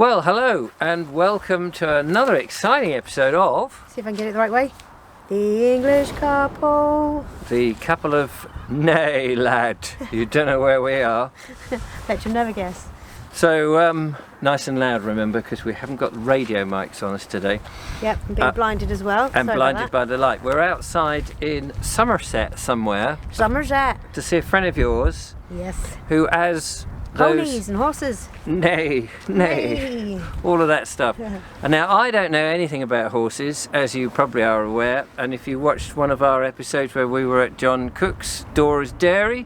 Well, hello and welcome to another exciting episode of... See if I can get it the right way. The English couple. The couple of... Nay, lad, you don't know where we are. Bet you'll never guess. So, nice and loud, remember, because we haven't got radio mics on us today. Yep, and being blinded as well. And Sorry blinded by the light. We're outside in Somerset somewhere. Somerset. To see a friend of yours. Yes. Who, as Ponies and horses. Nay. All of that stuff. And now I don't know anything about horses, as you probably are aware, and if you watched one of our episodes where we were at John Cook's Dora's Dairy,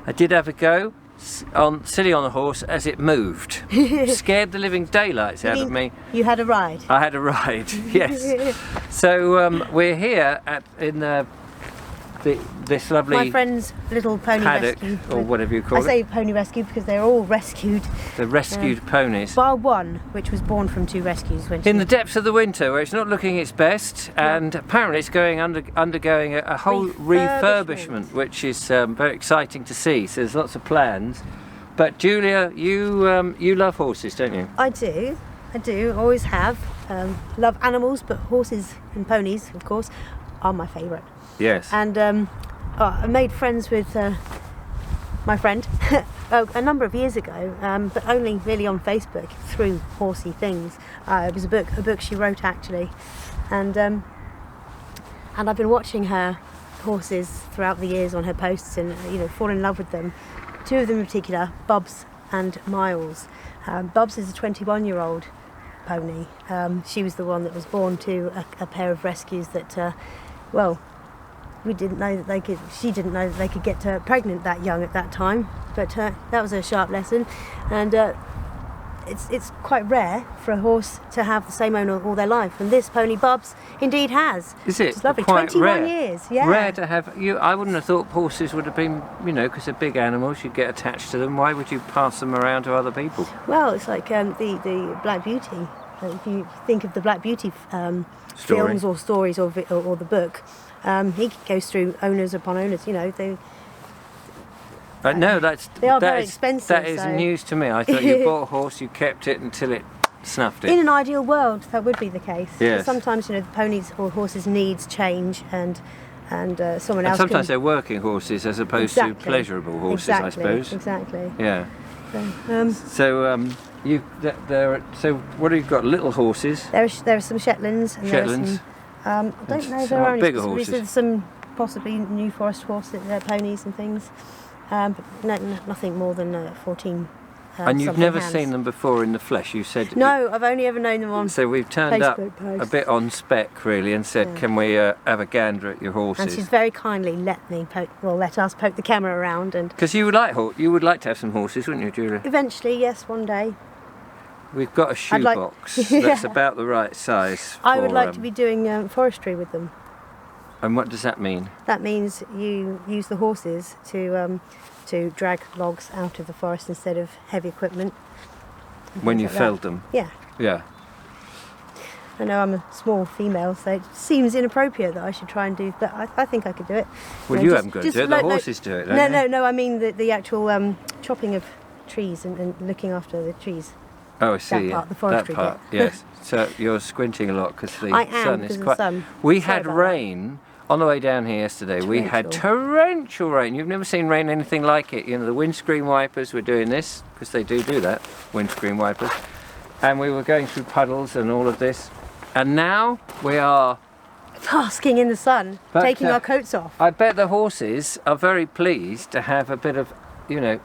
I did have a go sitting on a horse as it moved. Scared the living daylights out of me. You had a ride? I had a ride, yes. So we're here in this lovely my friend's little pony paddock, rescue, or whatever you call it. I say pony rescue because they're all rescued. The rescued ponies. Bar one, which was born from two rescues. In the depths of the winter, where it's not looking its best, and apparently it's undergoing a whole refurbishment, which is very exciting to see. So there's lots of plans. But Julia, you love horses, don't you? I do, always have. Love animals, but horses and ponies, of course, are my favourite. Yes. And I made friends with my friend a number of years ago, but only really on Facebook through horsey things. It was a book she wrote actually, and I've been watching her horses throughout the years on her posts, and fall in love with them. Two of them in particular, Bubs and Miles. Bubs is a 21-year-old pony. She was the one that was born to a pair of rescues that, we didn't know that they could. She didn't know that they could get pregnant that young at that time. But that was a sharp lesson, and it's quite rare for a horse to have the same owner all their life. And this pony, Bubs, indeed has. Is it? It's lovely. Quite 21 rare. years. Yeah. Rare to have. I wouldn't have thought horses would have been, because they're big animals. You'd get attached to them. Why would you pass them around to other people? Well, it's like the Black Beauty. If you think of the Black Beauty films or stories or the book. He goes through owners upon owners. No, they are very expensive. That is news to me. I thought you bought a horse, you kept it until it snuffed it. In an ideal world, that would be the case. Yes. But sometimes, the ponies or horses' needs change, and someone else. Sometimes they're working horses as opposed to pleasurable horses, I suppose. Exactly. Yeah. So what have you got? Little horses. There are some Shetlands. And Shetlands. I don't know. There are bigger horses. There's some possibly New Forest horses, ponies and things, but nothing more than 14. And you've never seen them before in the flesh, you said? No, I've only ever known them on. So we've turned Facebook up posts. a bit on spec, really, and said, "Can we have a gander at your horses?" And she's very kindly let us poke the camera around, and because you would like to have some horses, wouldn't you, Julia? Eventually, yes, one day. We've got a shoebox that's about the right size. I would like to be doing forestry with them. And what does that mean? That means you use the horses to drag logs out of the forest instead of heavy equipment. When you felled them? Yeah. Yeah. I know I'm a small female, so it seems inappropriate that I should try and do, but I think I could do it. Well, you haven't got to do it, the horses do it, don't they? No, I mean the actual chopping of trees and looking after the trees. Oh, I see. That part, the forestry that part, yes. So you're squinting a lot because the sun is quite... sun. We had rain on the way down here yesterday. We had torrential rain. You've never seen rain anything like it. The windscreen wipers were doing this, because they do that, windscreen wipers. And we were going through puddles and all of this. And now we are... basking in the sun, taking our coats off. I bet the horses are very pleased to have a bit of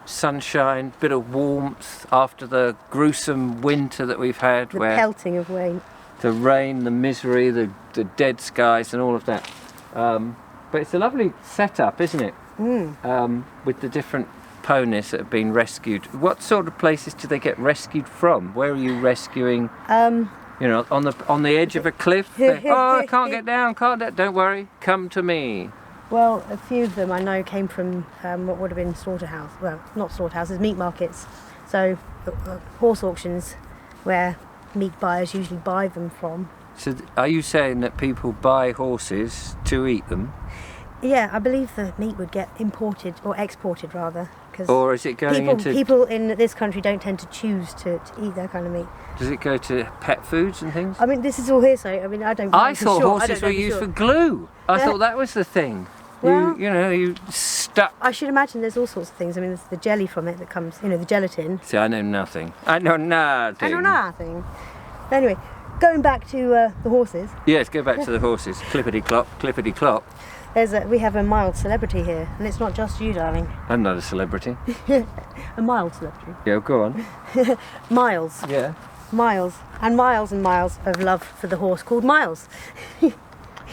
sunshine, bit of warmth after the gruesome winter that we've had. The pelting of rain. The rain, the misery, the dead skies and all of that. But it's a lovely setup, isn't it? With the different ponies that have been rescued. What sort of places do they get rescued from? Where are you rescuing? On the edge of a cliff? I can't get down, don't worry, come to me. Well, a few of them I know came from what would have been slaughterhouse. Well, not slaughterhouses, meat markets. So horse auctions where meat buyers usually buy them from. So are you saying that people buy horses to eat them? Yeah, I believe the meat would get imported or exported rather. Or is it going into... People in this country don't tend to choose to eat that kind of meat. Does it go to pet foods and things? I mean, this is all hearsay. I mean, I don't know. I thought horses were used for glue. I thought that was the thing. Well, you stuck... I should imagine there's all sorts of things. I mean, there's the jelly from it that comes, the gelatin. See, I know nothing. I know nothing. I know nothing. Anyway, going back to the horses. Yes, go back to the horses. Clippity-clop, clippity-clop. We have a mild celebrity here, and it's not just you, darling. I'm not a celebrity. A mild celebrity. Yeah, go on. Miles. Yeah. Miles. And miles of love for the horse called Miles.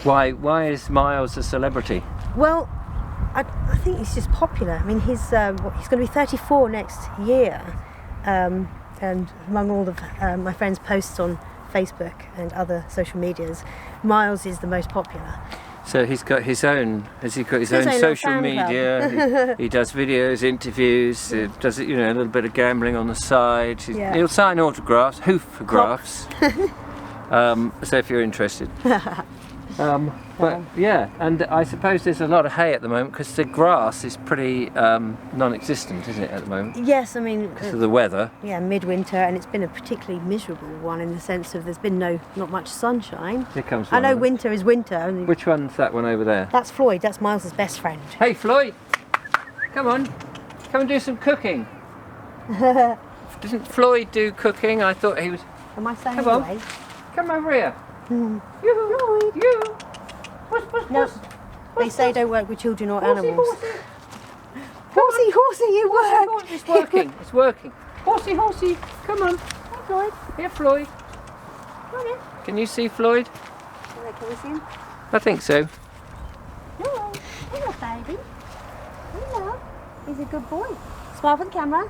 Why is Miles a celebrity? Well, I think he's just popular. I mean, he's going to be 34 next year. And among all of my friends' posts on Facebook and other social medias, Miles is the most popular. So he's got his own. Has he got his own social media? he does videos, interviews. Does it? A little bit of gambling on the side. He'll sign autographs, hoof-graphs. So if you're interested. But yeah, and I suppose there's a lot of hay at the moment because the grass is pretty non-existent, isn't it, at the moment? Yes, I mean because of the weather. Yeah, midwinter, and it's been a particularly miserable one in the sense of there's been not much sunshine. Here comes one. I know winter is winter. Which one's that one over there? That's Floyd. That's Miles's best friend. Hey, Floyd! Come on, come and do some cooking. Doesn't Floyd do cooking? I thought he was. Am I saying Come on, away? come over here. Mm. You. No, they say don't work with children or Horsey, animals. Horsey, you work. It's working. It's working. Horsey, come on. Hi, Floyd. Here, Floyd. Come on. Can you see Floyd? Can we see him? I think so. Hello, baby. Hello. He's a good boy. Smile for the camera.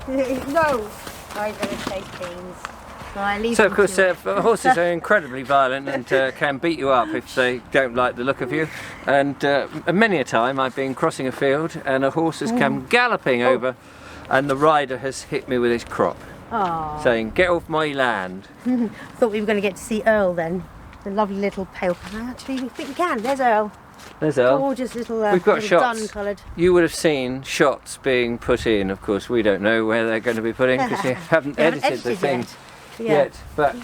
No. I'm going to take beans. So of course horses are incredibly violent and can beat you up if they don't like the look of you, and many a time I've been crossing a field and a horse has come galloping over and the rider has hit me with his crop. Aww. Saying, get off my land. Thought we were going to get to see Earl then, the lovely little pale. Actually we think we can. There's Earl. There's Earl. Gorgeous little We've got shots. dun-coloured. You would have seen shots being put in. Of course we don't know where they're going to be put in because you haven't edited the thing yet. But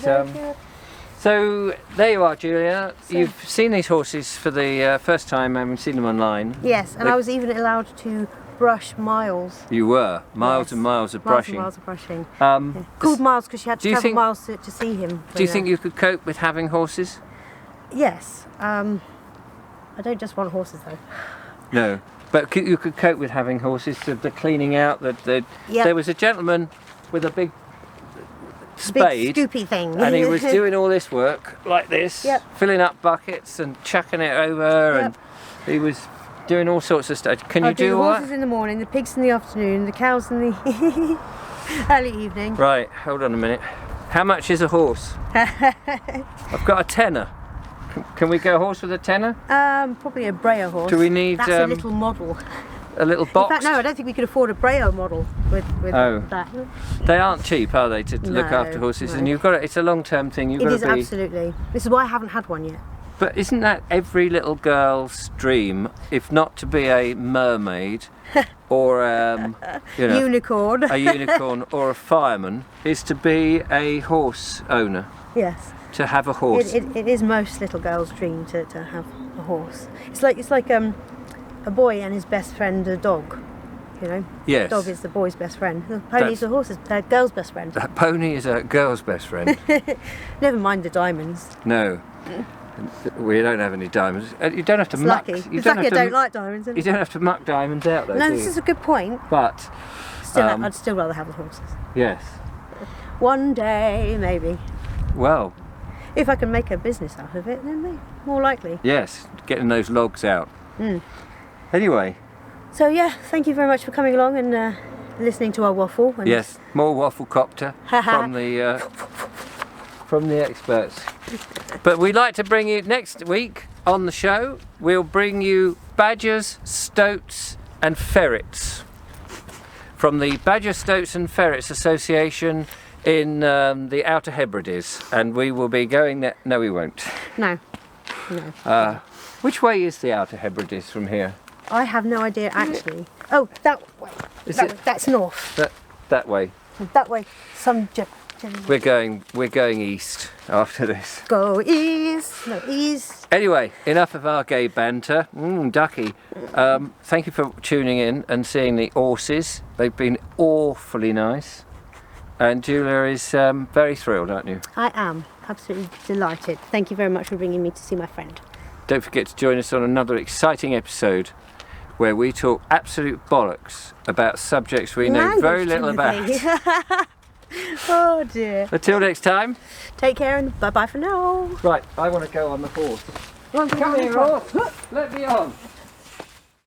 so there you are, Julia. You've seen these horses for the first time. I haven't seen them online. Yes, and I was even allowed to brush Miles. You were miles and miles of brushing. Miles of brushing. Called Miles because she had to travel miles to see him. Do you think you could cope with having horses? Yes. I don't just want horses though. No, but you could cope with having horses. The cleaning out. There was a gentleman with a big spade, big scoopy thing, and he was doing all this work like this, filling up buckets and chucking it over, and he was doing all sorts of stuff. Can you do all that? The horses in the morning, the pigs in the afternoon, the cows in the early evening. Right, hold on a minute. How much is a horse? I've got a tenner. Can we go horse with a tenner? Probably a Breyer horse. Do we need? That's a little model. A little box? In fact, no, I don't think we could afford a Breyer model with that. They aren't cheap, are they, to look after horses? No. And you've got it's a long-term thing. It is absolutely. This is why I haven't had one yet. But isn't that every little girl's dream, if not to be a mermaid or unicorn, a unicorn or a fireman, is to be a horse owner? Yes. To have a horse. It is most little girls' dream to have a horse. It's like a boy and his best friend, a dog. Yes. The dog is the boy's best friend. The pony is the horse's girl's best friend. A pony is a girl's best friend. Never mind the diamonds. No. We don't have any diamonds. You don't have to muck. It's lucky I don't like diamonds. You don't have to muck diamonds out, though. No, this is a good point. But I'd still rather have the horses. Yes. One day, maybe. Well. If I can make a business out of it, then maybe more likely. Yes, getting those logs out. Anyway. So yeah, thank you very much for coming along and listening to our waffle. And yes, more waffle copter from the experts. But we'd like to bring you next week on the show. We'll bring you badgers, stoats, and ferrets from the Badger, Stoats, and Ferrets Association in the Outer Hebrides, and we will be going there. No, we won't. No. Which way is the Outer Hebrides from here? I have no idea actually. Oh, that way. That's north. That way. That way. We're going east after this. Go east. No, east. Anyway, enough of our gay banter. Ducky. Thank you for tuning in and seeing the horses. They've been awfully nice. And Julia is very thrilled, aren't you? I am absolutely delighted. Thank you very much for bringing me to see my friend. Don't forget to join us on another exciting episode where we talk absolute bollocks about subjects we know very little about. Oh dear. Until next time. Take care and bye-bye for now. Right, I want to go on the horse. Come Come here, horse. Let me on.